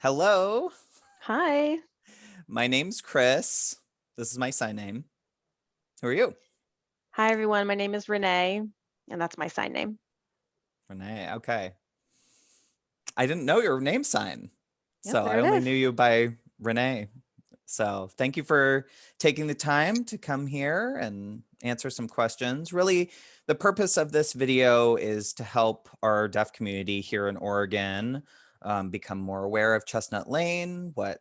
Hello, Hi. my name's Chris. This is my sign name. Who are you? Hi, everyone. My name is Renee, and that's my sign name. Renee. Okay. I didn't know your name sign. Yep, So I there it only is. knew you by Renee. So thank you for taking the time to come here and answer some questions. Really, the purpose of this video is to help our deaf community here in Oregon become more aware of Chestnut Lane, what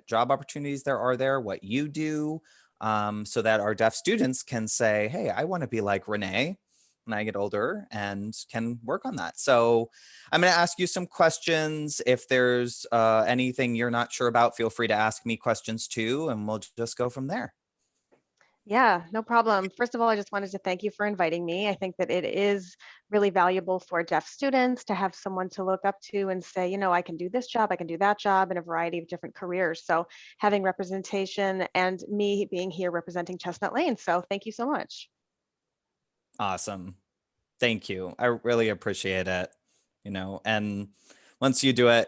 job opportunities there are there, what you do, so that our deaf students can say, hey, I want to be like Renee when I get older and can work on that. So I'm going to ask you some questions. If there's anything you're not sure about, feel free to ask me questions too, and we'll just go from there. Yeah, no problem. First of all, I just wanted to thank you for inviting me. I think that it is really valuable for deaf students to have someone to look up to and say, I can do this job, I can do that job in a variety of different careers. So having representation and me being here representing Chestnut Lane. So thank you so much. Awesome. Thank you. I really appreciate it. And once you do it,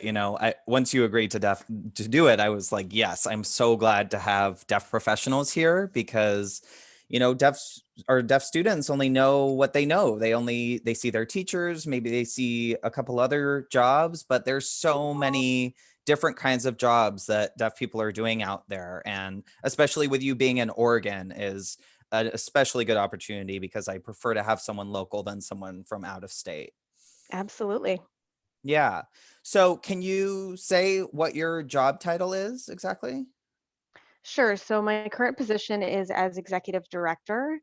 once you agreed to do it, I was like, yes, I'm so glad to have deaf professionals here because deaf our deaf students only know what they know. They see their teachers, maybe they see a couple other jobs, but there's so many different kinds of jobs that deaf people are doing out there. And especially with you being in Oregon is an especially good opportunity because I prefer to have someone local than someone from out of state. Absolutely. Yeah. So can you say what your job title is exactly? Sure. So my current position is as executive director.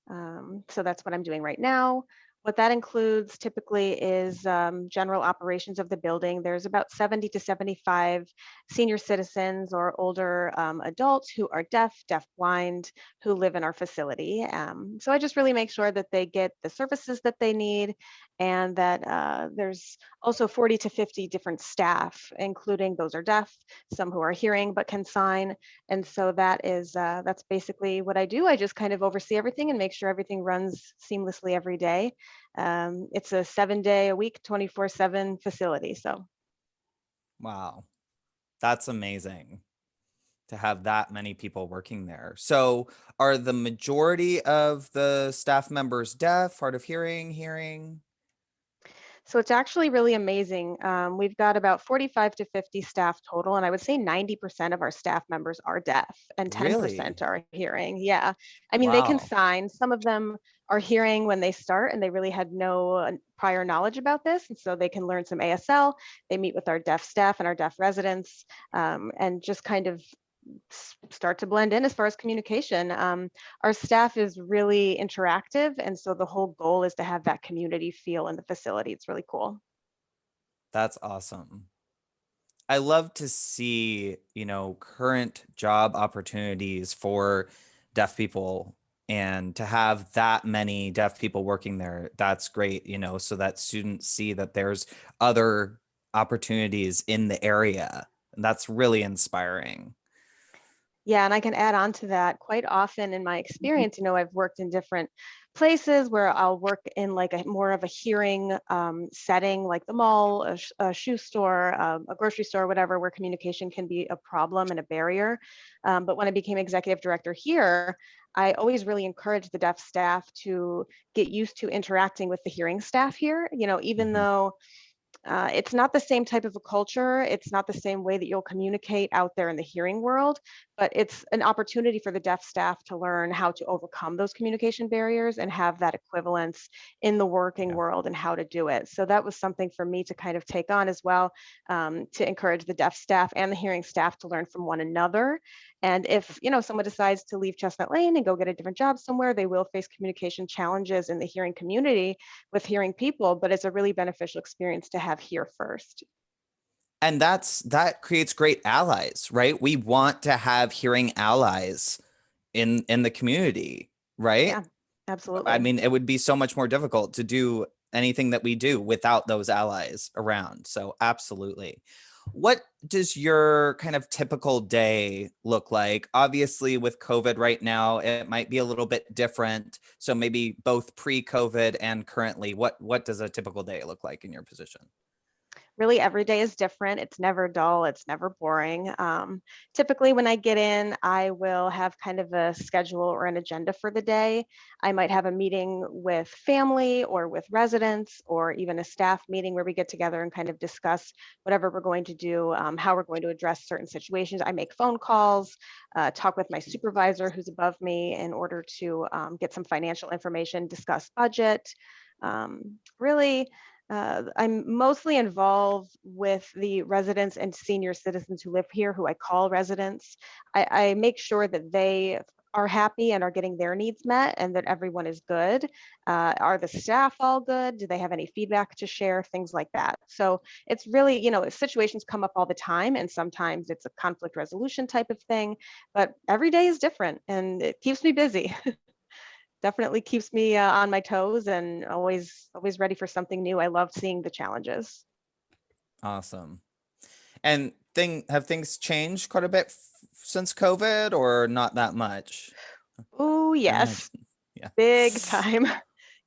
So that's what I'm doing right now. What that includes typically is general operations of the building. There's about 70 to 75 senior citizens or older adults who are deaf blind, who live in our facility. So I just really make sure that they get the services that they need and that there's also 40 to 50 different staff, including those are deaf, some who are hearing but can sign, and so that's basically what I do. I just kind of oversee everything and make sure everything runs seamlessly every day. It's a 7 day a week, 24/7 facility. So Wow. That's amazing to have that many people working there. So are the majority of the staff members deaf, hard of hearing, hearing? So it's actually really amazing. We've got about 45 to 50 staff total, and I would say 90% of our staff members are deaf and Really? 10% are hearing. Yeah. I mean, they can Wow. sign. Some of them are hearing when they start, and they really had no prior knowledge about this. And so they can learn some ASL. They meet with our deaf staff and our deaf residents and just kind of start to blend in as far as communication. Our staff is really interactive, and so the whole goal is to have that community feel in the facility. It's really cool. That's awesome. I love to see, current job opportunities for deaf people and to have that many deaf people working there. That's great, so that students see that there's other opportunities in the area. And that's really inspiring. Yeah, and I can add on to that. Quite often in my experience, I've worked in different places where I'll work in like a more of a hearing setting, like the mall, a shoe store, a grocery store, whatever, where communication can be a problem and a barrier. But when I became executive director here, I always really encourage the deaf staff to get used to interacting with the hearing staff here. Even Mhm. though it's not the same type of a culture. It's not the same way that you'll communicate out there in the hearing world, but it's an opportunity for the deaf staff to learn how to overcome those communication barriers and have that equivalence in the working Yeah. world and how to do it. So that was something for me to kind of take on as well, to encourage the deaf staff and the hearing staff to learn from one another. And if someone decides to leave Chestnut Lane and go get a different job somewhere, they will face communication challenges in the hearing community with hearing people, but it's a really beneficial experience to have here first. And that creates great allies, right? We want to have hearing allies in the community, right? Yeah, I absolutely. mean, it would be so much more difficult to do anything that we do without those allies around. So, absolutely. What does your kind of typical day look like? Obviously, with COVID right now, it might be a little bit different. So, maybe both pre-COVID and currently, what does a typical day look like in your position? really every day is different. It's never dull, it's never boring. Typically, when I get in, I will have kind of a schedule or an agenda for the day. I might have a meeting with family or with residents, or even a staff meeting where we get together and kind of discuss whatever we're going to do, how we're going to address certain situations. I make phone calls, talk with my supervisor who's above me in order to get some financial information, discuss budget. Really, I'm mostly involved with the residents and senior citizens who live here, who I call residents. I make sure that they are happy and are getting their needs met and that everyone is good. Are the staff all good? Do they have any feedback to share? Things like that. So it's really, situations come up all the time, and sometimes it's a conflict resolution type of thing, but every day is different and it keeps me busy. Definitely keeps me on my toes and always ready for something new. I love seeing the challenges. Awesome. And have things changed quite a bit since COVID, or not that much? Oh, I yes, imagine. Yeah. big time.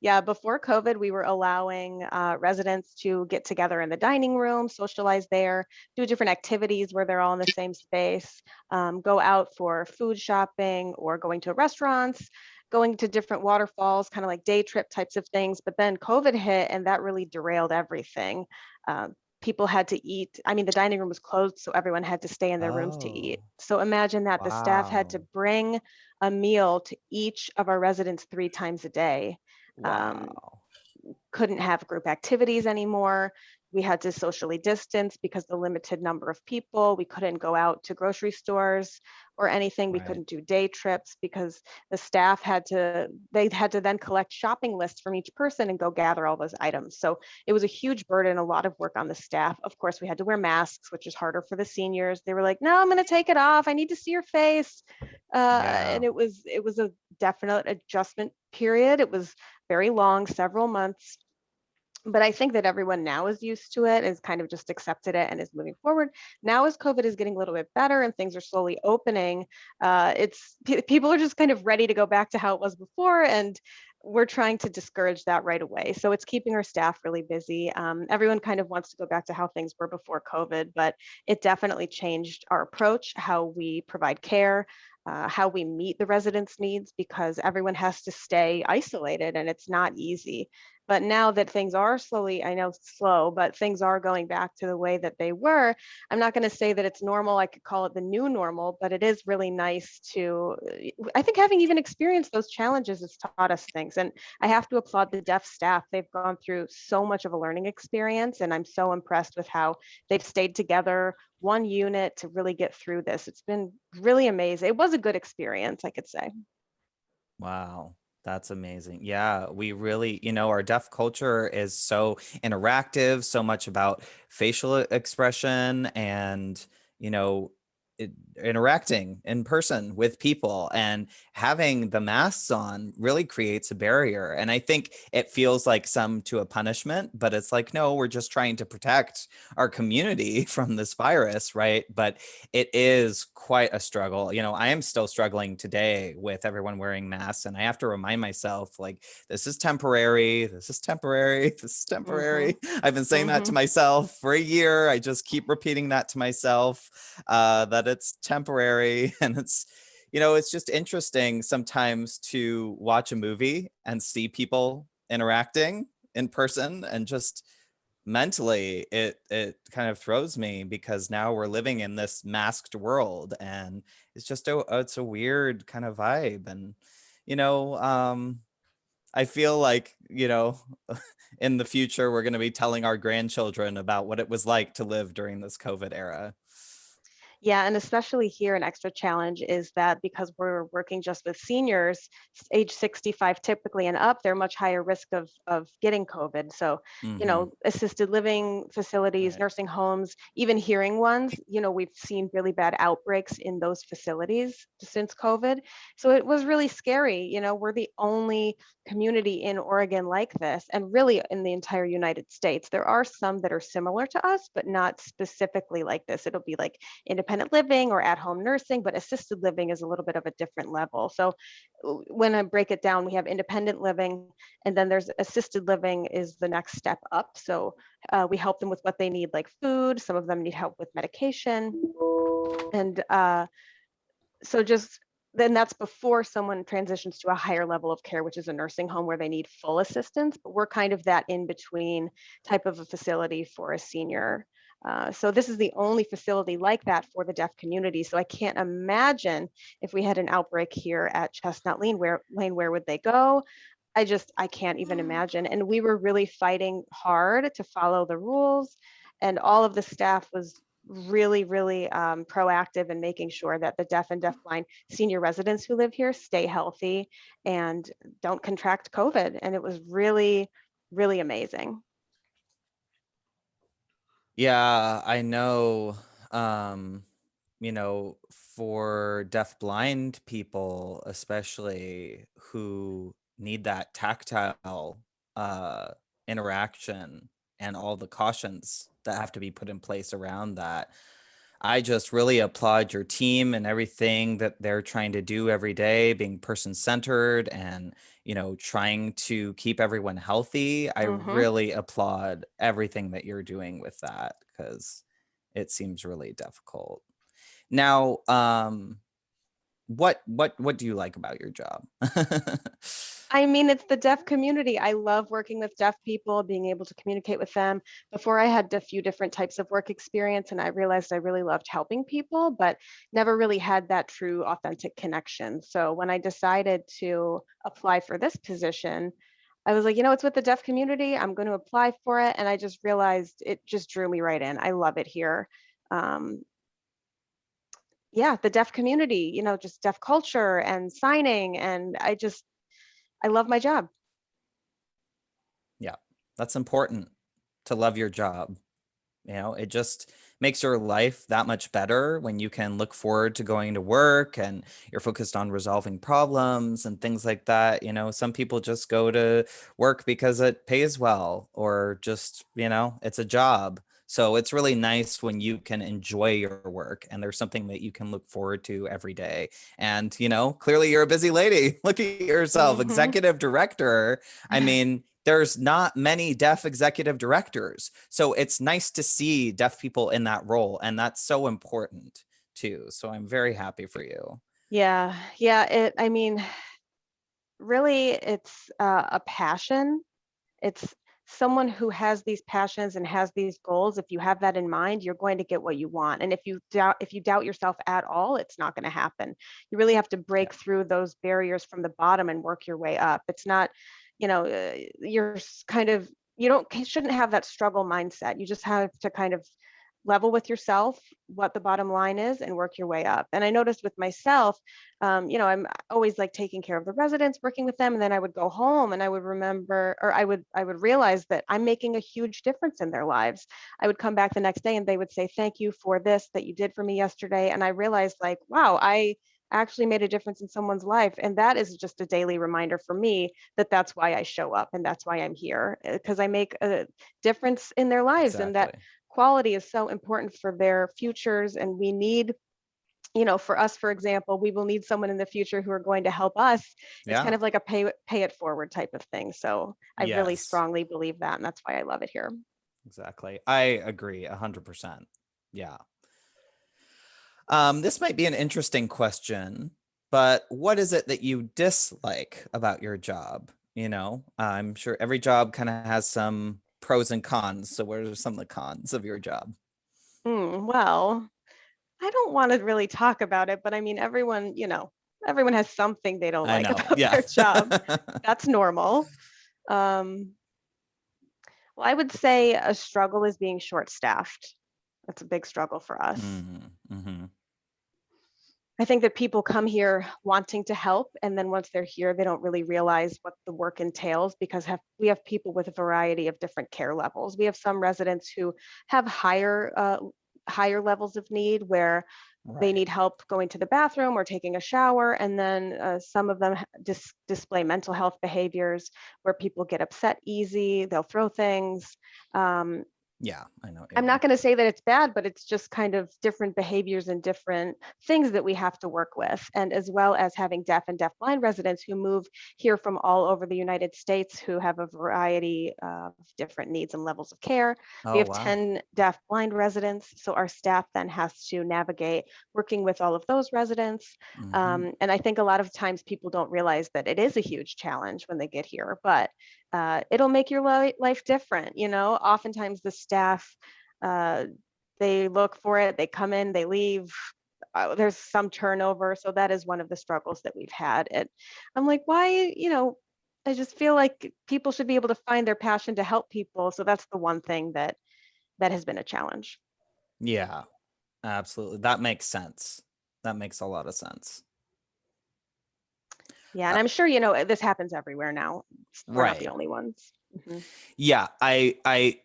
Yeah, before COVID, we were allowing residents to get together in the dining room, socialize there, do different activities where they're all in the same space, go out for food shopping or going to restaurants, going to different waterfalls, kind of like day trip types of things. But then COVID hit and that really derailed everything. Uh, People had to eat. I mean, the dining room was closed, so everyone had to stay in their rooms to eat. Oh, So imagine that the staff had to wow. bring a meal to each of our residents 3 times a day. Um, Wow. couldn't have group activities anymore. We had to socially distance because the limited number of people. We couldn't go out to grocery stores or anything. We Right. couldn't do day trips because the staff they had to then collect shopping lists from each person and go gather all those items. So it was a huge burden, a lot of work on the staff. Of course, we had to wear masks, which is harder for the seniors. They were like, "No, I'm going to take it off. I need to see your face." And Yeah. it was a definite adjustment period. It was very long, several months, but I think that everyone now is used to it, is kind of just accepted it and is moving forward. Now, as COVID is getting a little bit better and things are slowly opening, people are just kind of ready to go back to how it was before, and we're trying to discourage that right away. So it's keeping our staff really busy. Everyone kind of wants to go back to how things were before COVID, but it definitely changed our approach, how we provide care, how we meet the residents' needs, because everyone has to stay isolated and it's not easy. But now that things are slowly, I know slow, but things are going back to the way that they were. I'm not going to say that it's normal. I could call it the new normal, but it is really nice to, I think having even experienced those challenges has taught us things. And I have to applaud the deaf staff. They've gone through so much of a learning experience. And I'm so impressed with how they've stayed together, one unit, to really get through this. It's been really amazing. It was a good experience, I could say. Wow. That's amazing. Yeah, we really, our deaf culture is so interactive, so much about facial expression and, you know, interacting in person with people, and having the masks on really creates a barrier. And I think it feels like some to a punishment, but it's like, no, we're just trying to protect our community from this virus, right? But it is quite a struggle. I am still struggling today with everyone wearing masks, and I have to remind myself, like, this is temporary. This is temporary. This is Hmm. temporary. I've been saying that to Hmm. myself for a year. I just keep repeating that to myself, that it's temporary. And it's just interesting sometimes to watch a movie and see people interacting in person, and just mentally it kind of throws me, because now we're living in this masked world, and it's a weird kind of vibe. And you know I feel like in the future we're going to be telling our grandchildren about what it was like to live during this COVID era. Yeah, and especially here, an extra challenge is that because we're working just with seniors, age 65 typically and up, they're much higher risk of getting COVID. So, Hmm. assisted living facilities, Right. nursing homes, even hearing ones, we've seen really bad outbreaks in those facilities since COVID. So it was really scary. We're the only community in Oregon like this, and really in the entire United States. There are some that are similar to us, but not specifically like this. It'll be like independent independent living or at-home nursing, but assisted living is a little bit of a different level. So when I break it down, we have independent living, and then there's assisted living is the next step up. So we help them with what they need, like food. Some of them need help with medication. And so just then that's before someone transitions to a higher level of care, which is a nursing home where they need full assistance. But we're kind of that in between type of a facility for a senior. So this is the only facility like that for the deaf community. So I can't imagine if we had an outbreak here at Chestnut Lane, where would they go? I can't even imagine. And we were really fighting hard to follow the rules, and all of the staff was really, really proactive in making sure that the deaf and deafblind senior residents who live here stay healthy and don't contract COVID. And it was really, really amazing. Yeah, I know, you know, for deaf-blind people, especially who need that tactile interaction and all the cautions that have to be put in place around that. I just really applaud your team and everything that they're trying to do every day, being person-centered and, you know, trying to keep everyone healthy. I Hmm. really applaud everything that you're doing with that because it seems really difficult. Now, what do you like about your job? I mean, it's the deaf community. I love working with deaf people, being able to communicate with them. Before I had a few different types of work experience, and I realized I really loved helping people, but never really had that true, authentic connection. So when I decided to apply for this position, I was like, it's with the deaf community. I'm going to apply for it. And I just realized it just drew me right in. I love it here. Um, yeah, the deaf community, just deaf culture and signing. And I love my job. Yeah, that's important to love your job. You know, it just makes your life that much better when you can look forward to going to work and you're focused on resolving problems and things like that. You know, some people just go to work because it pays well or just, it's a job. So it's really nice when you can enjoy your work and there's something that you can look forward to every day. And, clearly you're a busy lady. Look at yourself, Hmm. executive director. I mean, there's not many deaf executive directors. So it's nice to see deaf people in that role. And that's so important too. So I'm very happy for you. Yeah, yeah. I mean, really, it's a passion. It's someone who has these passions and has these goals. If you have that in mind, you're going to get what you want. And if you doubt yourself at all, it's not going to happen. You really have to Yeah, break through those barriers from the bottom and work your way up. It's not, you're kind of you don't shouldn't have that struggle mindset. You just have to kind of level with yourself what the bottom line is and work your way up. And I noticed with myself, I'm always like taking care of the residents, working with them, and then I would go home and I would remember, or I would realize that I'm making a huge difference in their lives. I would come back the next day and they would say, "Thank you for this that you did for me yesterday." And I realized, like, wow, I actually made a difference in someone's life. And that is just a daily reminder for me that that's why I show up and that's why I'm here, because I make a difference in their lives, and that exactly. quality is so important for their futures. And we need, for us, for example, we will need someone in the future who are going to help us. It's kind Yeah, of like a pay it forward type of thing. So I really yes, strongly believe that, and that's why I love it here. exactly. I agree 100%. Yeah. This might be an interesting question, but what is it that you dislike about your job? I'm sure every job kind of has some pros and cons. So what are some of the cons of your job? Well, I don't want to really talk about it, but I mean, everyone has something they don't I like know. about Yeah. their job. That's normal. Um, well, I would say a struggle is being short-staffed. That's a big struggle for us. Mm-hmm. I think that people come here wanting to help, and then once they're here, they don't really realize what the work entails, because we have people with a variety of different care levels. We have some residents who have higher levels of need, where they Right. need help going to the bathroom or taking a shower, and then some of them display mental health behaviors where people get upset easy, they'll throw things. Um, Yeah, I know what you I'm not mean. going to say that it's bad, but it's just kind of different behaviors and different things that we have to work with. And as well as having deaf and deafblind residents who move here from all over the United States who have a variety of different needs and levels of care. We Oh, have wow. 10 deaf-blind residents, so our staff then has to navigate working with all of those residents. Hmm. And I think a lot of times people don't realize that it is a huge challenge when they get here, but it'll make your life different. Oftentimes the staff, uh, they look for it, they come in, they leave. There's some turnover. So that is one of the struggles that we've had. I'm like, why, I just feel like people should be able to find their passion to help people. So that's the one thing that has been a challenge. Yeah, absolutely. That makes sense. That makes a lot of sense. Yeah. Uh, And I'm sure, this happens everywhere now. We're not the right. only ones. Mhm. Yeah, I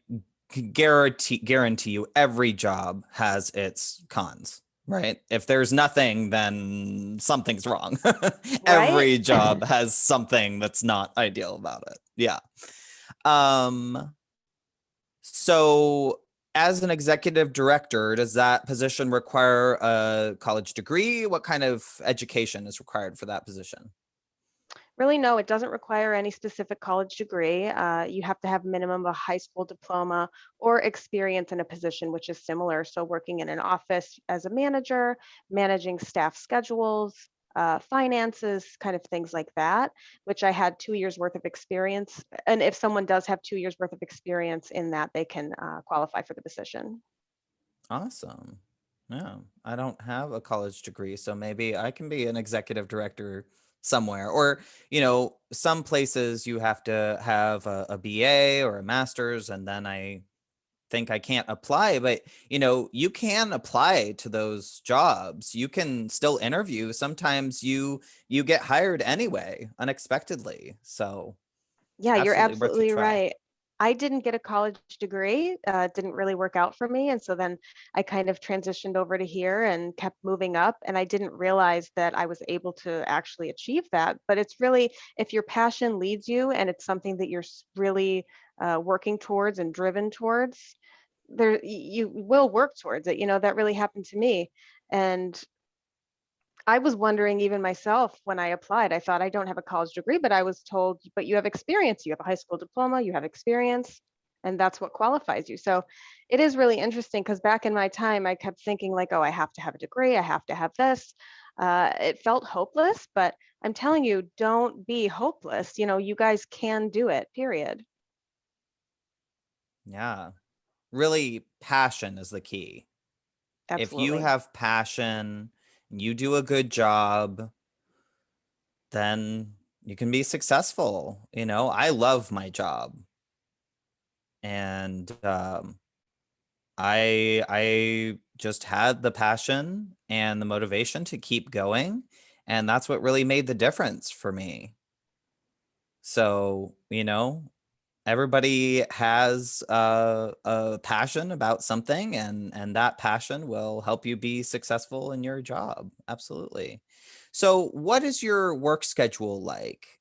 can guarantee you every job has its cons, right? If there's nothing, then something's wrong. Right? Every job has something that's not ideal about it. Yeah. Um, so as an executive director, does that position require a college degree? What kind of education is required for that position? Really, no, it doesn't require any specific college degree. You have to have minimum of a high school diploma or experience in a position which is similar. So, working in an office as a manager, managing staff schedules, finances, kind of things like that, which I had 2 years worth of experience. And if someone does have 2 years worth of experience in that, they can qualify for the position. Awesome. Yeah, I don't have a college degree, so maybe I can be an executive director somewhere. Or, some places you have to have a BA or a master's, and then I think I can't apply, but you can apply to those jobs. You can still interview. Sometimes you get hired anyway, unexpectedly. So Yeah, you're absolutely worth a absolutely try. right. I didn't get a college degree. It didn't really work out for me. And so then I kind of transitioned over to here and kept moving up. And I didn't realize that I was able to actually achieve that. But it's really, if your passion leads you and it's something that you're really working towards and driven towards, you will work towards it. That really happened to me. And I was wondering even myself when I applied, I thought I don't have a college degree, but I was told, but you have experience. You have a high school diploma, you have experience, and that's what qualifies you. So it is really interesting because back in my time, I kept thinking, like, oh, I have to have a degree, I have to have this. It felt hopeless, but I'm telling you, don't be hopeless. You guys can do it, period. Yeah. Really, passion is the key. If you Absolutely. have passion and you do a good job, then you can be successful. I love my job, and I just had the passion and the motivation to keep going, and that's what really made the difference for me. So, everybody has a passion about something, and that passion will help you be successful in your job. Absolutely. So what is your work schedule like?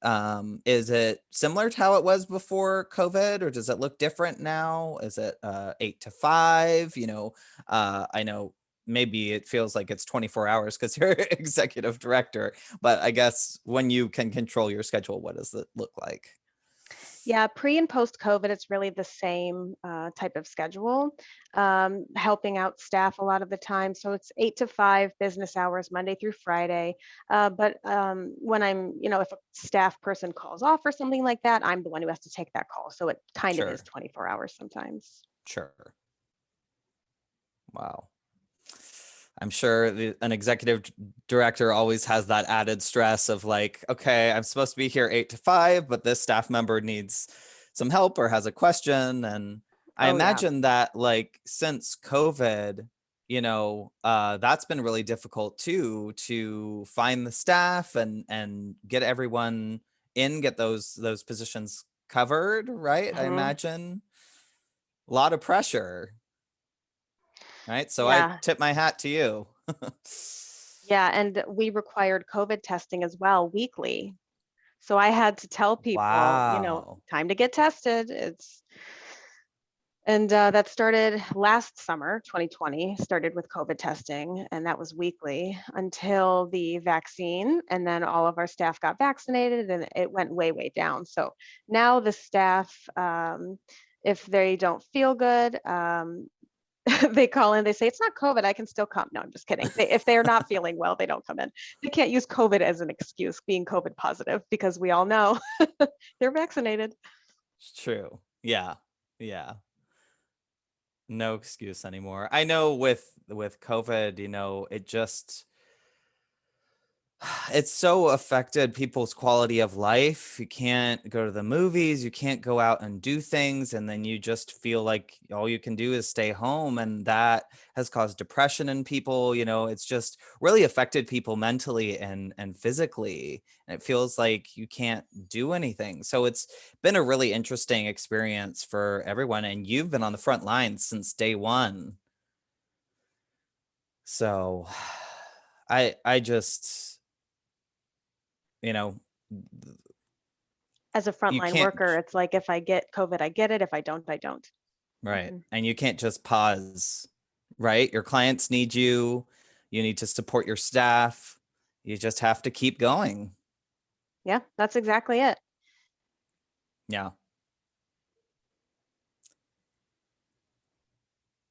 Is it similar to how it was before COVID, or does it look different now? Is it 8 to 5? I know maybe it feels like it's 24 hours because you're executive director, but I guess when you can control your schedule, what does it look like? Yeah, pre and post COVID, it's really the same type of schedule, helping out staff a lot of the time. So it's 8 to 5 business hours, Monday through Friday. But when if a staff person calls off or something like that, I'm the one who has to take that call. So it kind of is Sure. 24 hours sometimes. Sure. Wow. I'm sure an executive director always has that added stress of like, okay, I'm supposed to be here 8 to 5, but this staff member needs some help or has a question. And I Oh, yeah. imagine that like since COVID, that's been really difficult too, to find the staff and get everyone get those positions covered, right? I Mhm. imagine a lot of pressure. Right? So I Yeah. tip my hat to you. Yeah. And we required COVID testing as well weekly. So I had to tell people, Wow. time to get tested. And that started last summer, 2020, started with COVID testing, and that was weekly until the vaccine. And then all of our staff got vaccinated and it went way, way down. So now the staff, if they don't feel good, they call in, they say, it's not COVID, I can still come. No, I'm just kidding. If they're not feeling well, they don't come in. They can't use COVID as an excuse, being COVID positive, because we all know they're vaccinated. It's true. Yeah. Yeah. No excuse anymore. I know with COVID, it just it's so affected people's quality of life. You can't go to the movies, you can't go out and do things, and then you just feel like all you can do is stay home, and that has caused depression in people. It's just really affected people mentally and physically, and it feels like you can't do anything. So it's been a really interesting experience for everyone, and you've been on the front lines since day one. So I just, you know, As a you frontline can't. worker, it's like, if I get COVID, I get it. If I don't, I don't. Right. Mhm. And you can't just pause, right? Your clients need you. You need to support your staff. You just have to keep going. Yeah, that's exactly it. Yeah.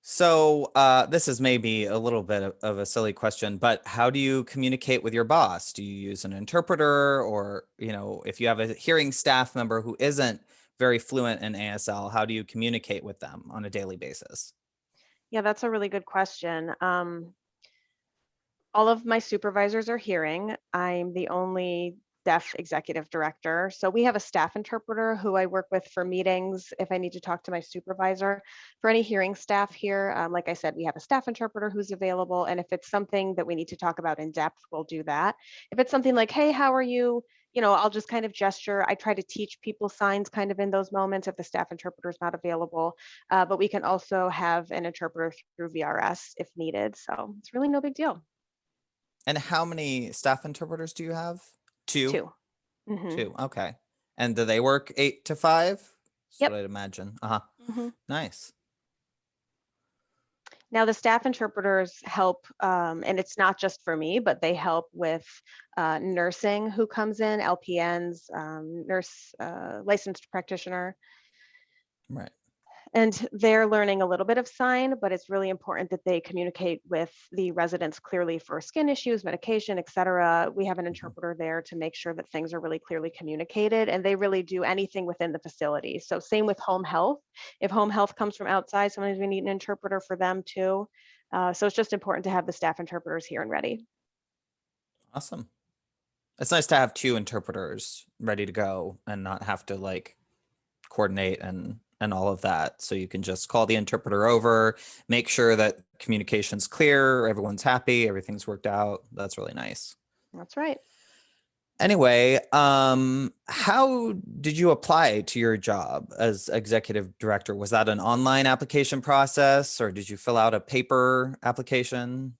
So this is maybe a little bit of a silly question, but how do you communicate with your boss? Do you use an interpreter, or, if you have a hearing staff member who isn't very fluent in ASL, how do you communicate with them on a daily basis? Yeah, that's a really good question. All of my supervisors are hearing. I'm the only deaf executive director. So we have a staff interpreter who I work with for meetings if I need to talk to my supervisor. For any hearing staff here, like I said, we have a staff interpreter who's available. And if it's something that we need to talk about in depth, we'll do that. If it's something like, hey, how are you? I'll just kind of gesture. I try to teach people signs kind of in those moments if the staff interpreter is not available. But we can also have an interpreter through VRS if needed. So it's really no big deal. And how many staff interpreters do you have? Two? Two. Hmm. Two. Okay. And do they work 8 to 5? That's Yep. what I'd imagine. Uh-huh. Hmm. Nice. Now the staff interpreters help, and it's not just for me, but they help with nursing who comes in, LPNs, nurse, licensed practitioner, Right. and they're learning a little bit of sign, but it's really important that they communicate with the residents clearly for skin issues, medication, et cetera. We have an Mhm. interpreter there to make sure that things are really clearly communicated, and they really do anything within the facility. So same with home health. If home health comes from outside, sometimes we need an interpreter for them too. So it's just important to have the staff interpreters here and ready. Awesome. It's nice to have two interpreters ready to go and not have to like coordinate and all of that. So you can just call the interpreter over, make sure that communication's clear, everyone's happy, everything's worked out. That's really nice. That's right. Anyway, how did you apply to your job as executive director? Was that an online application process, or did you fill out a paper application?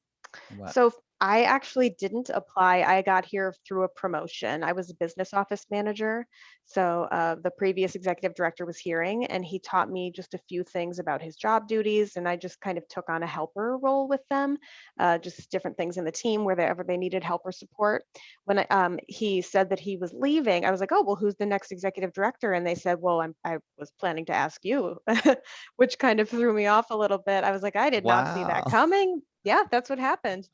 What? So I actually didn't apply. I got here through a promotion. I was a business office manager. So the previous executive director was hearing, and he taught me just a few things about his job duties. And I just kind of took on a helper role with them, just different things in the team wherever they needed help or support. When he said that he was leaving, I was like, oh, well, who's the next executive director? And they said, well, I was planning to ask you, which kind of threw me off a little bit. I was like, I did not see that Wow. coming. Yeah, that's what happened.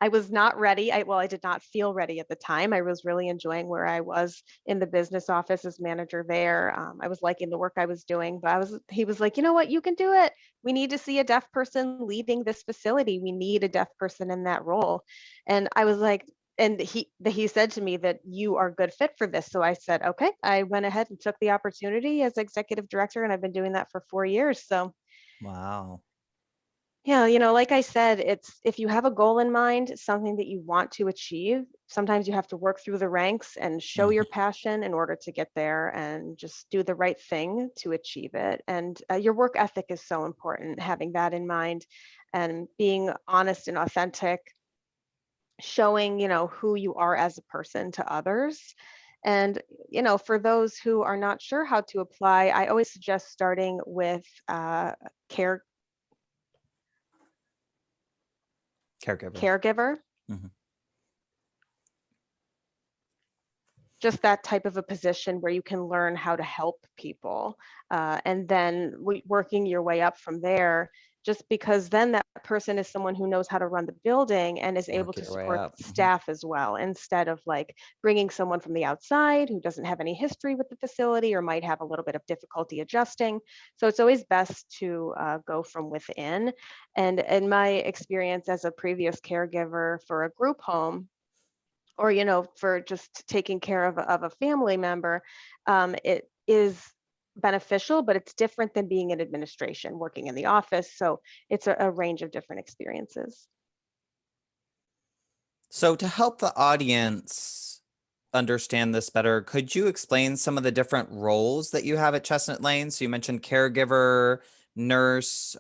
I was not ready. I did not feel ready at the time. I was really enjoying where I was in the business office as manager there. I was liking the work I was doing, but he was like, you know what, you can do it. We need to see a deaf person leading this facility. We need a deaf person in that role. And I was like, and he said to me that you are a good fit for this. So I said, okay. I went ahead and took the opportunity as executive director, and I've been doing that for 4 years. So Wow. yeah, like I said, it's if you have a goal in mind, something that you want to achieve, sometimes you have to work through the ranks and show your Mhm. passion in order to get there and just do the right thing to achieve it. And your work ethic is so important, having that in mind and being honest and authentic, showing, who you are as a person to others. And, for those who are not sure how to apply, I always suggest starting with care Caregiver. caregiver, Mhm. just that type of a position where you can learn how to help people. And then working your way up from there, just because then that person is someone who knows how to run the building and is able Work to your way support up. the Mhm. staff as well, instead of like bringing someone from the outside who doesn't have any history with the facility or might have a little bit of difficulty adjusting. So it's always best to go from within. And in my experience as a previous caregiver for a group home, or for just taking care of a family member, it is beneficial, but it's different than being in administration, working in the office. So it's a range of different experiences. So to help the audience understand this better, could you explain some of the different roles that you have at Chestnut Lane? So you mentioned caregiver, nurse,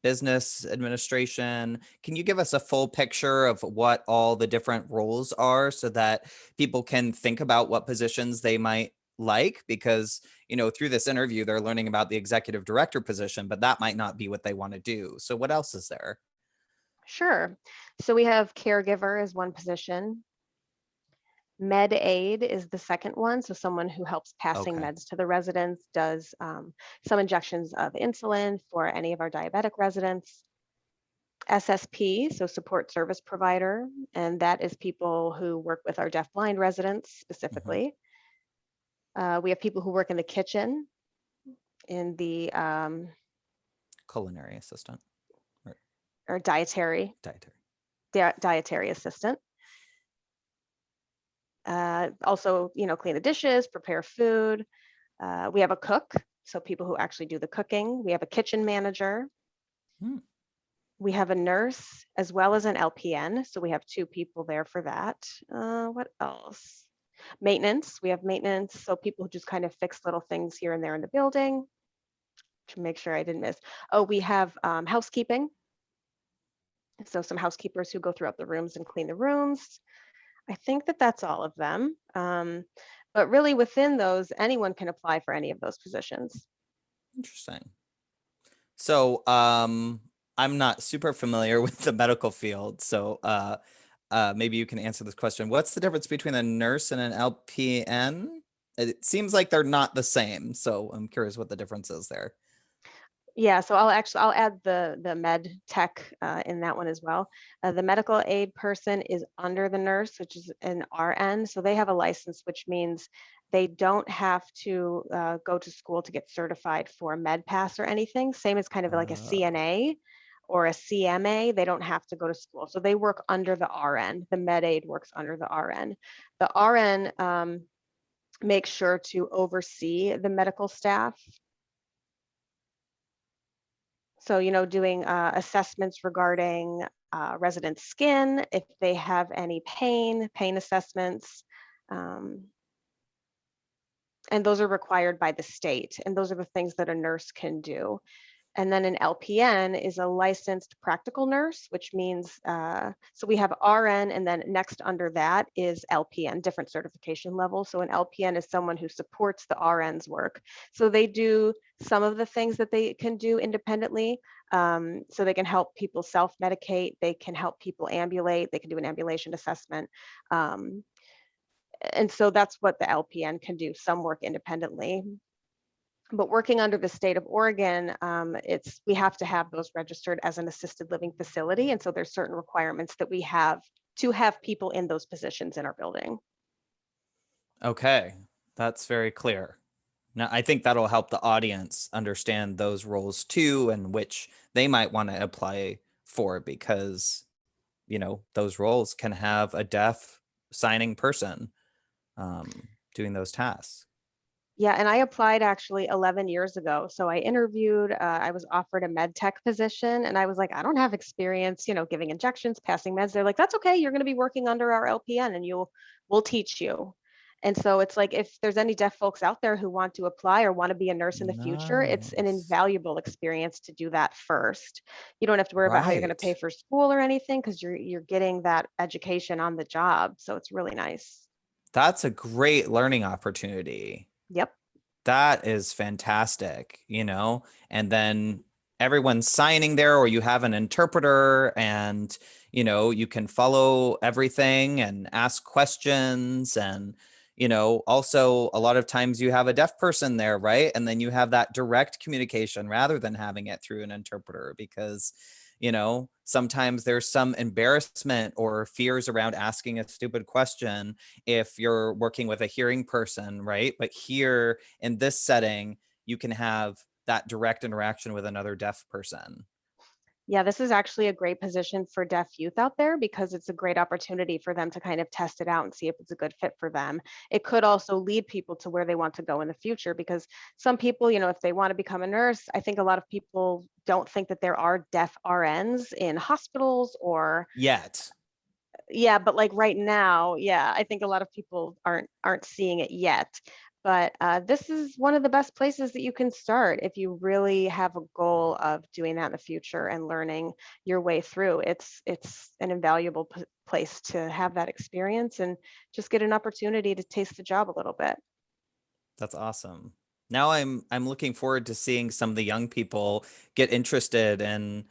business administration. Can you give us a full picture of what all the different roles are so that people can think about what positions they might like? Because, through this interview, they're learning about the executive director position, but that might not be what they want to do. So what else is there? Sure. So we have caregiver as one position. Med aid is the second one. So someone who helps passing Okay. meds to the residents, does some injections of insulin for any of our diabetic residents. SSP, so support service provider, and that is people who work with our deaf-blind residents Mhm. specifically. We have people who work in the kitchen, in the Culinary assistant or or dietary dietary. dietary assistant. Also, clean the dishes, prepare food. We have a cook, so people who actually do the cooking. We have a kitchen manager. Hmm. We have a nurse as well as an LPN, so we have two people there for that. What else? Maintenance. We have maintenance, so people who just kind of fix little things here and there in the building to make sure I didn't miss. Oh, we have housekeeping. So some housekeepers who go throughout the rooms and clean the rooms. I think that that's all of them. But really within those, anyone can apply for any of those positions. Interesting. So, I'm not super familiar with the medical field, so maybe you can answer this question. What's the difference between a nurse and an LPN? It seems like they're not the same, so I'm curious what the difference is there. Yeah, so I'll add the med tech in that one as well. The medical aid person is under the nurse, which is an RN. So they have a license, which means they don't have to go to school to get certified for med pass or anything. Same as kind of like a Oh, CNA or a CMA. They don't have to go to school. So they work under the RN. The med aid works under the RN. The RN makes sure to oversee the medical staff, so, doing assessments regarding resident skin, if they have any pain assessments. Um, and those are required by the state. And those are the things that a nurse can do. And then an LPN is a licensed practical nurse, which means, so we have RN, and then next under that is LPN, different certification levels. So an LPN is someone who supports the RN's work. So they do some of the things that they can do independently. So they can help people self-medicate, they can help people ambulate, they can do an ambulation assessment. And so that's what the LPN can do, some work independently. But working under the state of Oregon, we have to have those registered as an assisted living facility. And so there's certain requirements that we have to have people in those positions in our building. okay. That's very clear. Now, I think that'll help the audience understand those roles too, and which they might want to apply for because, those roles can have a deaf signing person doing those tasks. Yeah, and I applied actually 11 years ago. So I interviewed, I was offered a med tech position, and I was like, I don't have experience, giving injections, passing meds. They're like, that's okay. You're going to be working under our LPN, and we'll teach you. And so it's like, if there's any deaf folks out there who want to apply or want to be a nurse in the future, it's an Nice. invaluable experience to do that first. You don't have to worry about how you're going to pay Right. for school or anything, because you're getting that education on the job. So it's really nice. That's a great learning opportunity. Yep. That is fantastic, and then everyone's signing there, or you have an interpreter, and you can follow everything and ask questions, and also a lot of times you have a deaf person there, right? And then you have that direct communication rather than having it through an interpreter, because sometimes there's some embarrassment or fears around asking a stupid question if you're working with a hearing person, right? But here in this setting, you can have that direct interaction with another deaf person. Yeah, this is actually a great position for deaf youth out there because it's a great opportunity for them to kind of test it out and see if it's a good fit for them. It could also lead people to where they want to go in the future because some people, if they want to become a nurse, I think a lot of people don't think that there are deaf RNs in hospitals or Yet. yeah, but like right now, yeah, I think a lot of people aren't seeing it yet. But this is one of the best places that you can start if you really have a goal of doing that in the future and learning your way through. It's an invaluable place to have that experience and just get an opportunity to taste the job a little bit. That's awesome. Now I'm looking forward to seeing some of the young people get interested in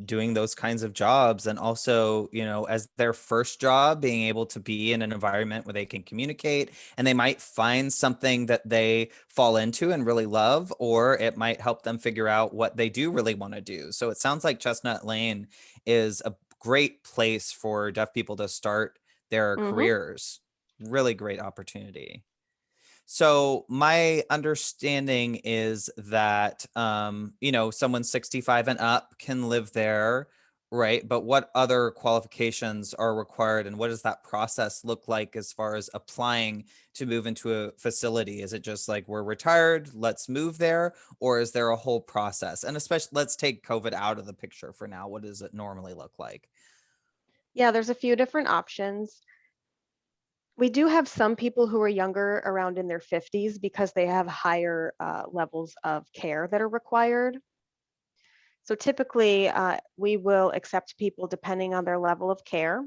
doing those kinds of jobs, and also, as their first job, being able to be in an environment where they can communicate, and they might find something that they fall into and really love, or it might help them figure out what they do really want to do. So it sounds like Chestnut Lane is a great place for deaf people to start their Hmm. careers. Really great opportunity. So my understanding is that someone 65 and up can live there, right? But what other qualifications are required, and what does that process look like as far as applying to move into a facility? Is it just like, we're retired, let's move there, or is there a whole process? And especially, let's take COVID out of the picture for now. What does it normally look like? Yeah, there's a few different options. We do have some people who are younger, around in their 50s, because they have higher levels of care that are required. So typically, we will accept people depending on their level of care,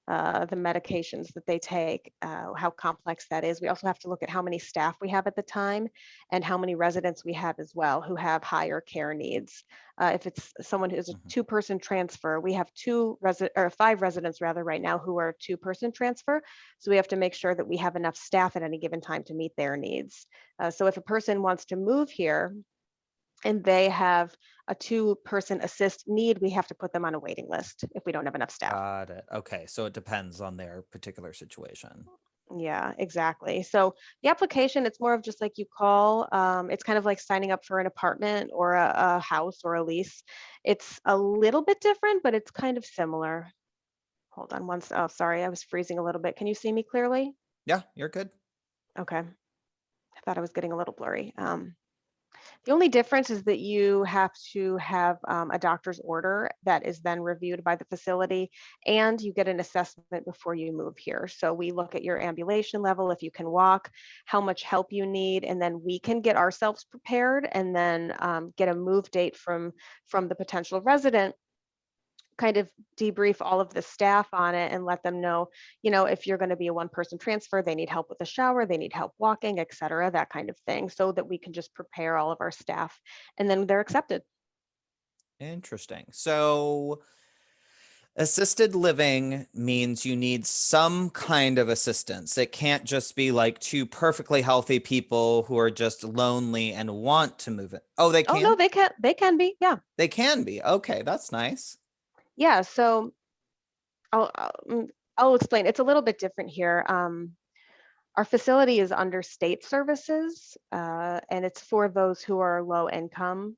the medications that they take, how complex that is. We also have to look at how many staff we have at the time and how many residents we have as well who have higher care needs. If it's someone who's a Mhm. two-person transfer, we have five residents rather right now who are two-person transfer. So we have to make sure that we have enough staff at any given time to meet their needs. So if a person wants to move here, and they have a two-person assist need, we have to put them on a waiting list if we don't have enough staff. Got it. Okay, so it depends on their particular situation. Yeah, exactly. So the application, it's more of just like you call. It's kind of like signing up for an apartment or a house or a lease. It's a little bit different, but it's kind of similar. Hold on oh, sorry, I was freezing a little bit. Can you see me clearly? Yeah, you're good. Okay. I thought I was getting a little blurry. The only difference is that you have to have a doctor's order that is then reviewed by the facility, and you get an assessment before you move here. So we look at your ambulation level, if you can walk, how much help you need, and then we can get ourselves prepared and then get a move date from the potential resident, kind of debrief all of the staff on it and let them know, if you're going to be a one person transfer, they need help with the shower, they need help walking, et cetera, that kind of thing, so that we can just prepare all of our staff and then they're accepted. Interesting. So, assisted living means you need some kind of assistance. It can't just be like two perfectly healthy people who are just lonely and want to move it. Oh, they Oh no, can? they can be, yeah. They can be. Okay, that's nice. Yeah, so I'll explain. It's a little bit different here. Our facility is under state services, and it's for those who are low income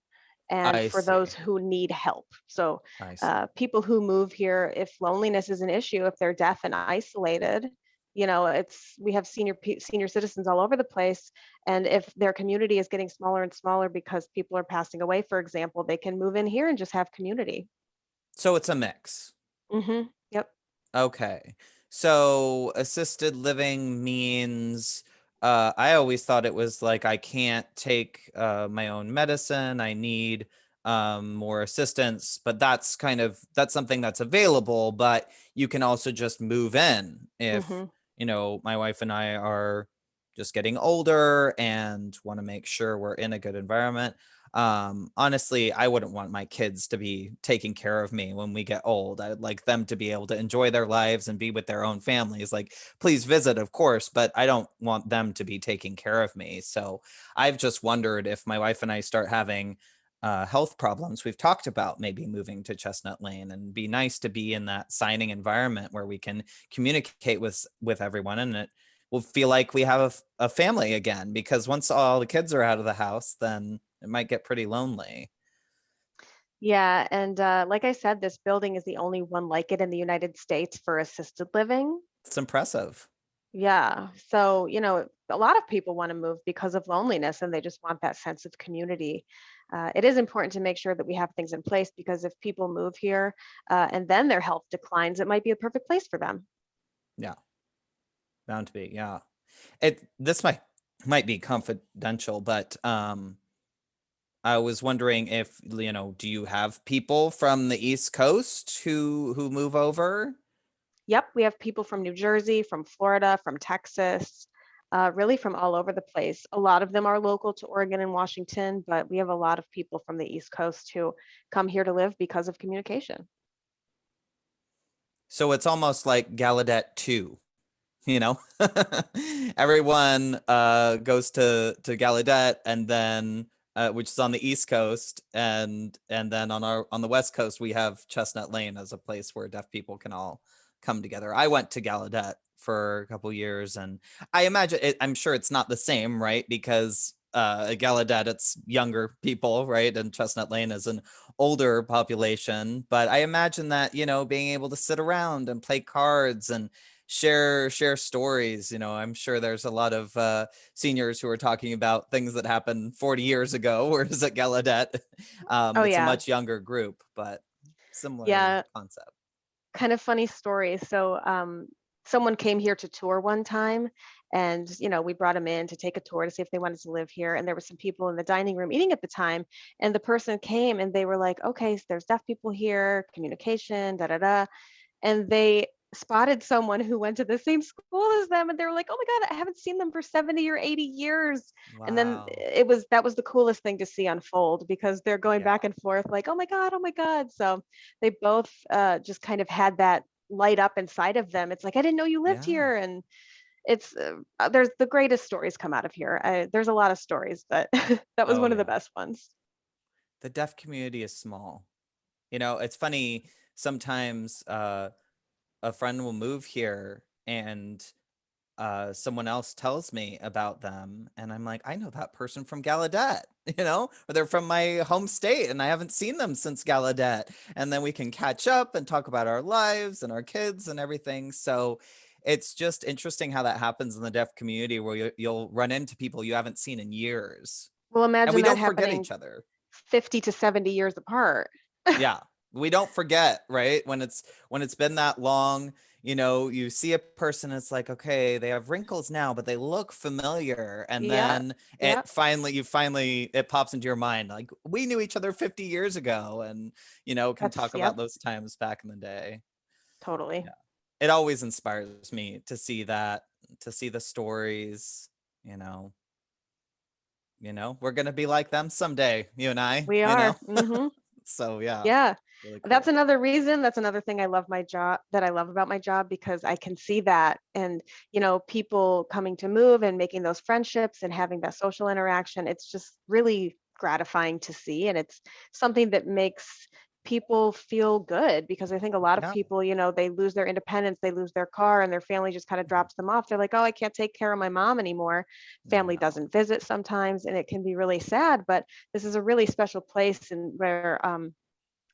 and I for those see. who need help. So, I see. people who move here, if loneliness is an issue, if they're deaf and isolated, it's we have senior citizens all over the place, and if their community is getting smaller and smaller because people are passing away, for example, they can move in here and just have community. So it's a mix. Yep. Okay. So assisted living means I always thought it was like, I can't take my own medicine. I need more assistance, but that's something that's available, but you can also just move in if hmm my wife and I are just getting older and want to make sure we're in a good environment. Honestly, I wouldn't want my kids to be taking care of me when we get old. I'd like them to be able to enjoy their lives and be with their own families. Like, please visit, of course, but I don't want them to be taking care of me. So I've just wondered if my wife and I start having health problems, we've talked about maybe moving to Chestnut Lane, and be nice to be in that signing environment where we can communicate with everyone, and it will feel like we have a family again, because once all the kids are out of the house, then it might get pretty lonely. Yeah, and like I said, this building is the only one like it in the United States for assisted living. It's impressive. Yeah. So, a lot of people want to move because of loneliness and they just want that sense of community. It is important to make sure that we have things in place because if people move here and then their health declines, it might be a perfect place for them. Yeah, bound to be. Yeah, this might be confidential, but I was wondering if, do you have people from the East Coast who move over? Yep. We have people from New Jersey, from Florida, from Texas, really from all over the place. A lot of them are local to Oregon and Washington, but we have a lot of people from the East Coast who come here to live because of communication. So it's almost like Gallaudet 2, you know? Everyone goes to Gallaudet, and then which is on the East Coast, and then on the West Coast we have Chestnut Lane as a place where deaf people can all come together. I went to Gallaudet for a couple years, and I'm sure it's not the same, right? Because at Gallaudet it's younger people, right? And Chestnut Lane is an older population, but I imagine that, being able to sit around and play cards and share stories. I'm sure there's a lot of seniors who are talking about things that happened 40 years ago, whereas at Gallaudet Oh, it's a yeah. much younger group, but similar Yeah. concept. Kind of funny story. So, someone came here to tour one time, and we brought them in to take a tour to see if they wanted to live here. And there were some people in the dining room eating at the time, and the person came and they were like, "Okay, so there's deaf people here, communication, da da da." And they spotted someone who went to the same school as them, and they were like, "Oh my god, I haven't seen them for 70 or 80 years." And then Wow. that was the coolest thing to see unfold because they're going Yeah. back and forth like, "Oh my god, oh my god." So they both just kind of had that light up inside of them. It's like, "I didn't know you lived Yeah. here." And it's there's the greatest stories come out of here. There's a lot of stories, but that was Oh one of the yeah. best ones. The deaf community is small. It's funny, sometimes a friend will move here, and someone else tells me about them, and I'm like, I know that person from Gallaudet, or they're from my home state and I haven't seen them since Gallaudet. And then we can catch up and talk about our lives and our kids and everything. So it's just interesting how that happens in the deaf community, where you'll run into people you haven't seen in years, Well, and imagine we that don't forget happening each other. 50 to 70 years apart. Yeah. We don't forget, right? When it's been that long, you see a person, it's like, okay, they have wrinkles now, but they look familiar. And Yeah. then Yeah. it pops into your mind, like, we knew each other 50 years ago, and can That's talk yep, about those times back in the day. totally. Yeah. It always inspires me to see that, to see the stories, you know. We're gonna be like them someday, you and I, We are. Mhm. So yeah, Yeah. really That's cool. another reason, that's another thing I love about my job because I can see that and, people coming to move and making those friendships and having that social interaction. It's just really gratifying to see, and it's something that makes people feel good because I think a lot of Yeah. people, they lose their independence, they lose their car, and their family just kind of drops them off. They're like, "Oh, I can't take care of my mom anymore." I Family know. doesn't visit sometimes, and it can be really sad, but this is a really special place and where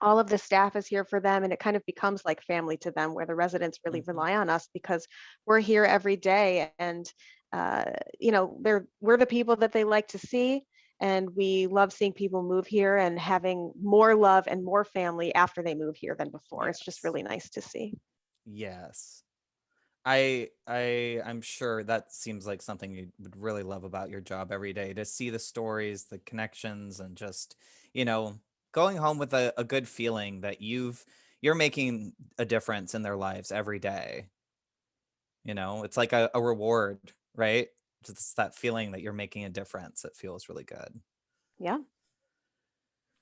all of the staff is here for them and it kind of becomes like family to them where the residents really Mhm. rely on us because we're here every day and we're the people that they like to see and we love seeing people move here and having more love and more family after they move here than before. It's just Yes. really nice to see. Yes. I'm sure that seems like something you would really love about your job every day, to see the stories, the connections, and just, you know, going home with a good feeling that you're making a difference in their lives every day. You know, it's like a reward, right? Just that feeling that you're making a difference. It feels really good. Yeah.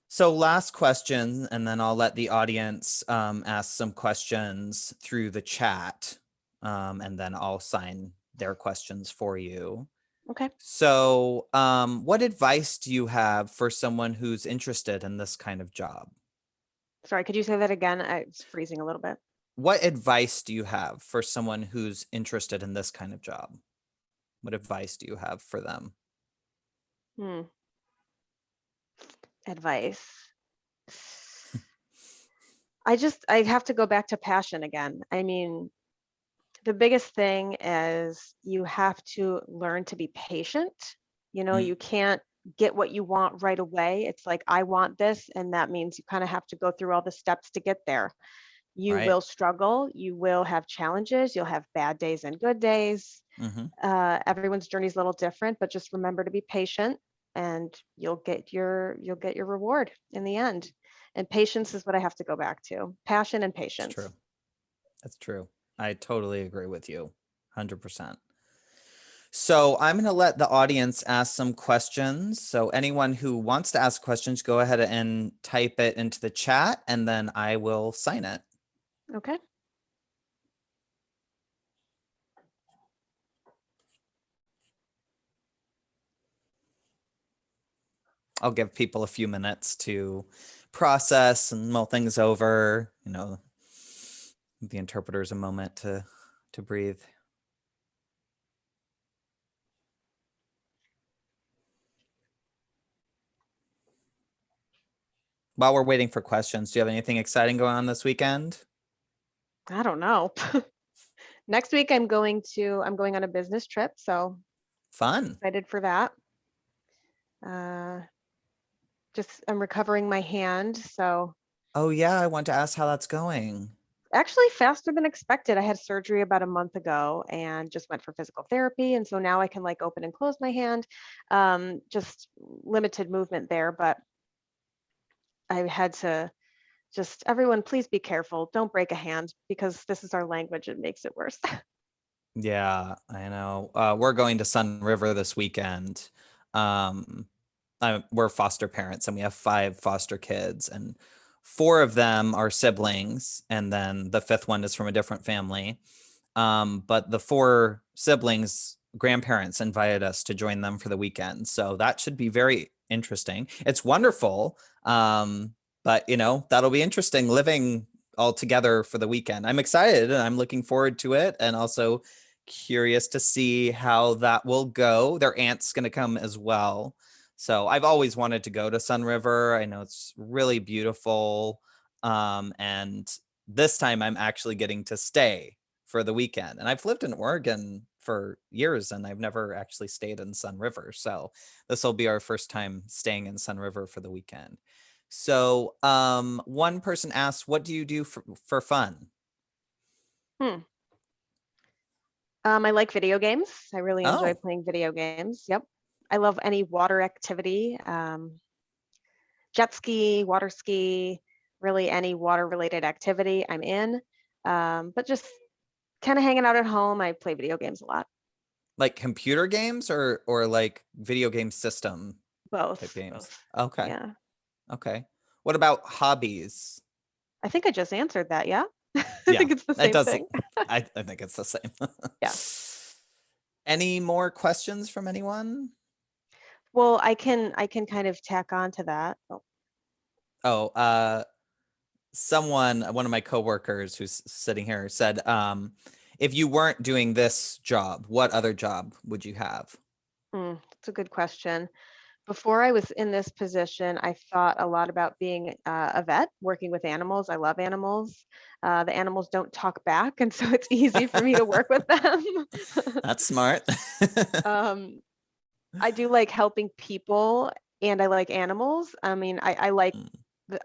So last question, and then I'll let the audience ask some questions through the chat, and then I'll sign their questions for you. Okay. So what advice do you have for someone who's interested in this kind of job? Sorry, could you say that again? It's freezing a little bit. What advice do you have for someone who's interested in this kind of job? What advice do you have for them? Hmm. Advice. I have to go back to passion again. I mean, the biggest thing is you have to learn to be patient. You know, Mm, you can't get what you want right away. It's like, I want this, and that means you kind of have to go through all the steps to get there. You right. will struggle, you will have challenges, you'll have bad days and good days. Mm-hmm. Everyone's journey is a little different, but just remember to be patient, and you'll get your reward in the end. And patience is what I have to go back to. Passion and It's patience. true. That's true. I totally agree with you. 100%. So I'm going to let the audience ask some questions. So anyone who wants to ask questions, go ahead and type it into the chat, and then I will sign it. Okay. I'll give people a few minutes to process and mull things over, you know, the interpreters a moment to breathe. While we're waiting for questions, do you have anything exciting going on this weekend? I don't know. Next week I'm going on a business trip, so Fun. excited for that. Uh, just I'm recovering my hand, so Oh yeah, I want to ask how that's going. actually faster than expected. I had surgery about a month ago and just went for physical therapy, and so now I can like open and close my hand. Just limited movement there, but I had to just everyone please be careful. Don't break a hand because this is our language. It makes it worse. Yeah, I know. We're going to Sun River this weekend. Um, we're foster parents and we have 5 foster kids, and 4 of them are siblings, and then the 5th one is from a different family. But the 4 siblings, grandparents invited us to join them for the weekend. So that should be very interesting. It's wonderful. But you know, that'll be interesting living all together for the weekend. I'm excited and I'm looking forward to it, and also curious to see how that will go. Their aunt's going to come as well. So I've always wanted to go to Sun River. I know it's really beautiful. And this time I'm actually getting to stay for the weekend. And I've lived in Oregon for years and I've never actually stayed in Sun River. So this will be our first time staying in Sun River for the weekend. So one person asked, what do you do for fun? Hmm. I like video games. I really enjoy Oh, playing video games. Yep. I love any water activity. Jet ski, water ski, really any water related activity I'm in. But just kind of hanging out at home. I play video games a lot. like computer games or like video game system type Both, games? both. Okay. Yeah. Okay. What about hobbies? I think I just answered that. Yeah. I Yeah, think it's the it same does. thing. I think it's the same. Yeah. Any more questions from anyone? Well, I can kind of tack on to that. Oh, Oh, one of my coworkers who's sitting here said, if you weren't doing this job, what other job would you have? that's a good question. Before I was in this position, I thought a lot about being a vet, working with animals. I love animals. The animals don't talk back, and so it's easy for me to work with them. That's smart. um, I do like helping people, and I like animals. I mean, Mm,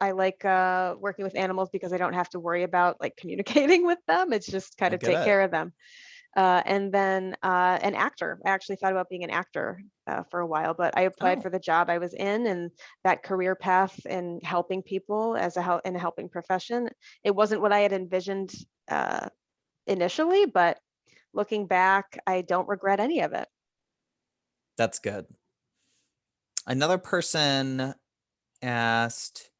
I like working with animals because I don't have to worry about like communicating with them. It's just kind I of get take it. care of them. And then an actor. I actually thought about being an actor for a while, but I applied Oh, for the job I was in, and that career path in helping people in a helping profession. It wasn't what I had envisioned initially, but looking back, I don't regret any of it. That's good. Another person asked,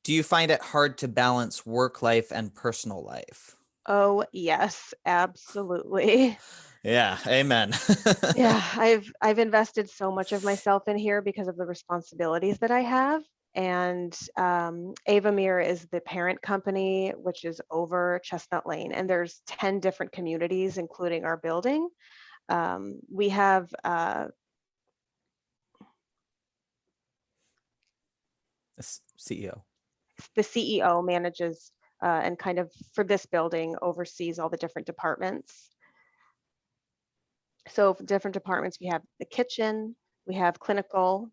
do you find it hard to balance work life and personal life? Oh, yes, absolutely. Yeah, amen. Yeah, I've invested so much of myself in here because of the responsibilities that I have. And Avamere is the parent company, which is over Chestnut Lane, and there's 10 different communities, including our building. We have CEO. the CEO manages and kind of for this building oversees all the different departments. So for different departments, we have the kitchen, we have clinical,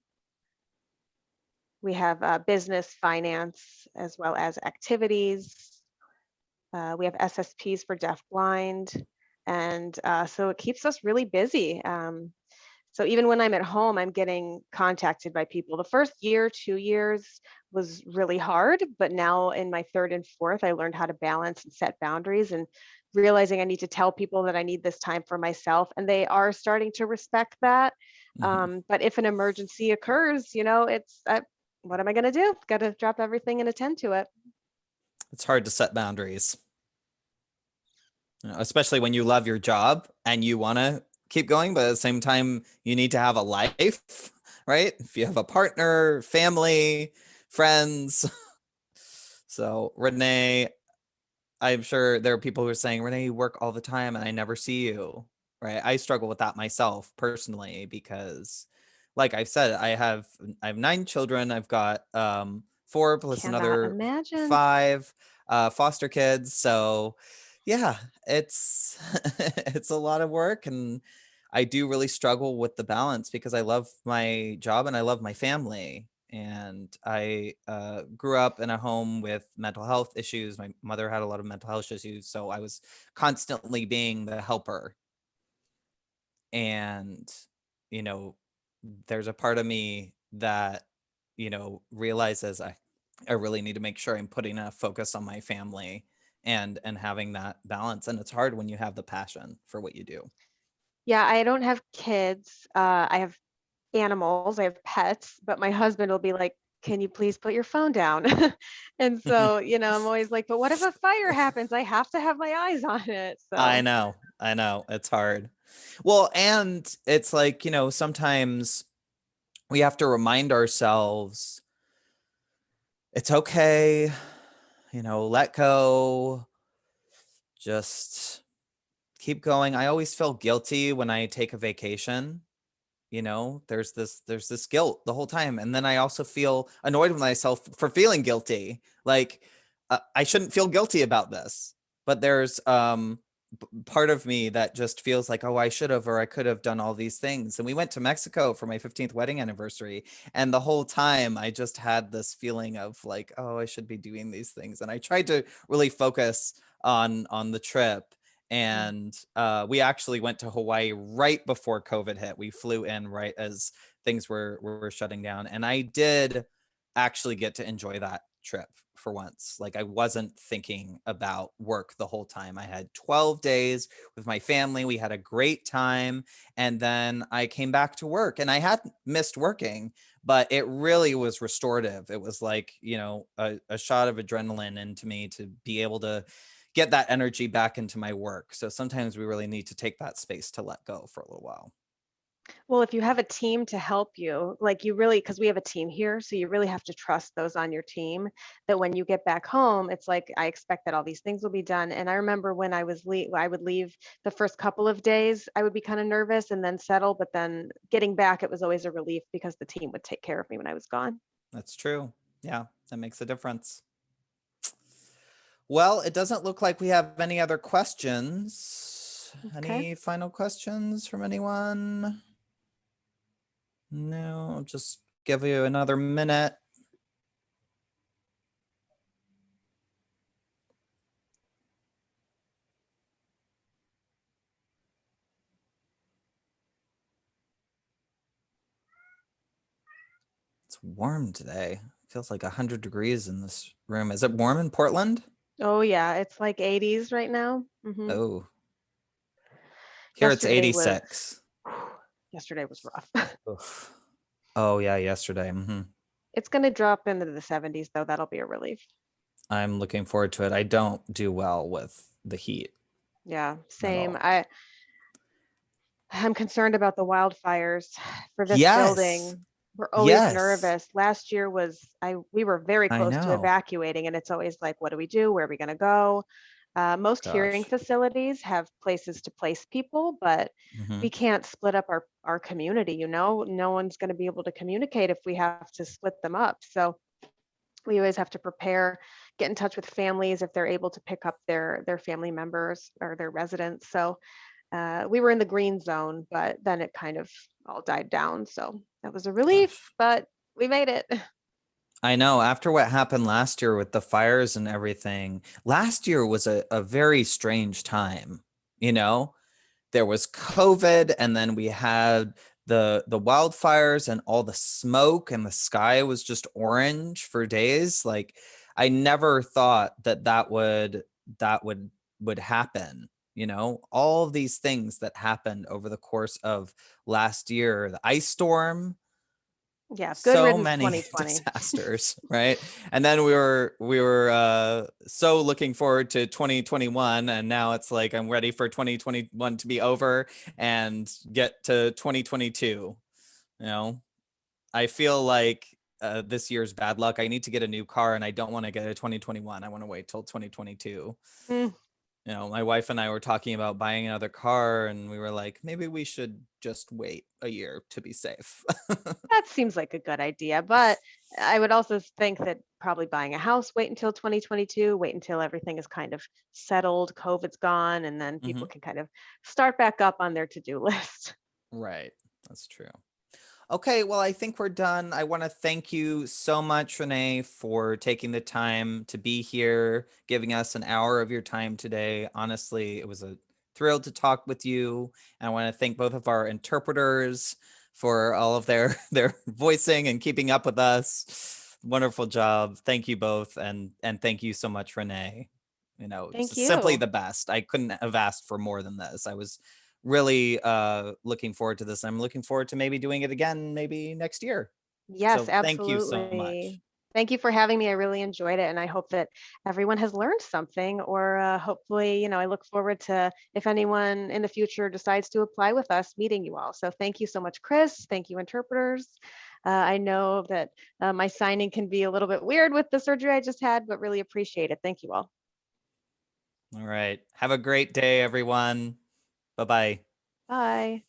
we have business, finance, as well as activities. We have SSPs for deaf blind. And so it keeps us really busy. So even when I'm at home, I'm getting contacted by people. The first year, 2 years was really hard, but now in my third and fourth, I learned how to balance and set boundaries and realizing I need to tell people that I need this time for myself. And they are starting to respect that. Mhm. But if an emergency occurs, it's what am I going to do? Got to drop everything and attend to it. It's hard to set boundaries, especially when you love your job and you want to keep going, but at the same time, you need to have a life, right? If you have a partner, family, friends. So, Renee, I'm sure there are people who are saying, Renee, you work all the time and I never see you, right? I struggle with that myself personally because, like I said, I have 9 children. I've got 4 plus Cannot another imagine. 5 foster kids. So, yeah, it's it's a lot of work, and I do really struggle with the balance because I love my job and I love my family. And I grew up in a home with mental health issues. My mother had a lot of mental health issues, so I was constantly being the helper. And, you know, there's a part of me that, realizes I really need to make sure I'm putting enough focus on my family and having that balance. And it's hard when you have the passion for what you do. Yeah, I don't have kids. I have animals, I have pets, but my husband will be like, "Can you please put your phone down?" And so, I'm always like, "But what if a fire happens? I have to have my eyes on it." I So, know. I know. It's hard. Well, and it's like, sometimes we have to remind ourselves it's okay, let go, just keep going. I always feel guilty when I take a vacation. There's this guilt the whole time, and then I also feel annoyed with myself for feeling guilty. Like I shouldn't feel guilty about this, but there's part of me that just feels like, oh, I should have or I could have done all these things. And we went to Mexico for my 15th wedding anniversary, and the whole time I just had this feeling of like, oh, I should be doing these things. And I tried to really focus on the trip. mm, And we actually went to Hawaii right before COVID hit. We flew in right as things were shutting down, and I did actually get to enjoy that trip for once. Like I wasn't thinking about work the whole time. I had 12 days with my family. We had a great time, and then I came back to work, and I had missed working, but it really was restorative. It was like, a shot of adrenaline into me to be able to get that energy back into my work. So sometimes we really need to take that space to let go for a little while. well, if you have a team to help you, like you really, because we have a team here, so you really have to trust those on your team that when you get back home, it's like I expect that all these things will be done. And I remember when I would leave the first couple of days, I would be kind of nervous and then settle, but then getting back, it was always a relief because the team would take care of me when I was gone. That's true. Yeah, that makes a difference. Well, it doesn't look like we have any other questions. Okay. Any final questions from anyone? No, I'll just give you another minute. It's warm today. It feels like 100 degrees in this room. Is it warm in Portland? Oh yeah, it's like 80s right now. Oh, Here it's Yesterday was 86. yesterday was rough. Oof. Oh yeah, yesterday. It's going to drop into the 70s though. That'll be a relief. I'm looking forward to it. I don't do well with the heat Yeah, at same. all. I'm concerned about the wildfires for this Yes. building. We're always Yes. nervous. Last year was we were very I close to know. evacuating, and it's always like, what do we do? Where are we going to go? Most hearing Gosh. facilities have places to place people, but we hmm can't split up our community, you know? No one's going to be able to communicate if we have to split them up. So we always have to prepare, get in touch with families if they're able to pick up their family members or their residents. So we were in the green zone, but then it kind of all died down. So that was a relief, Gosh. but we made it. I know after what happened last year with the fires and everything, last year was a very strange time, you know? There was COVID, and then we had the wildfires and all the smoke, and the sky was just orange for days. Like I never thought that would happen. All of these things that happened over the course of last year, the ice storm, Yeah, good so riddance many 2020. disasters, right? And then we were so looking forward to 2021, and now it's like I'm ready for 2021 to be over and get to 2022. you know I feel like this year's bad luck. I need to get a new car, and I don't want to get a 2021. I want to wait till 2022. Mm, My wife and I were talking about buying another car, and we were like, maybe we should just wait a year to be safe. that seems like a good idea, but I would also think that probably buying a house, wait until 2022, wait until everything is kind of settled, COVID's gone, and then people hmm can kind of start back up on their to-do list. Right. That's true. Okay, well, I think we're done. I want to thank you so much, Renee, for taking the time to be here, giving us an hour of your time today. Honestly, it was a thrill to talk with you. And I want to thank both of our interpreters for all of their their voicing and keeping up with us. Wonderful job. Thank you both, and thank you so much, Renee. Thank Simply you. the best. I couldn't have asked for more than this. I was really looking forward to this. I'm looking forward to maybe doing it again maybe next year. Yes, So thank you so absolutely. much. Thank you for having me. I really enjoyed it, and I hope that everyone has learned something, or hopefully, I look forward to if anyone in the future decides to apply with us, meeting you all. So thank you so much, Chris. Thank you, interpreters. I know that my signing can be a little bit weird with the surgery I just had, but really appreciate it. Thank you all. All right. Have a great day, everyone. Bye-bye. Bye.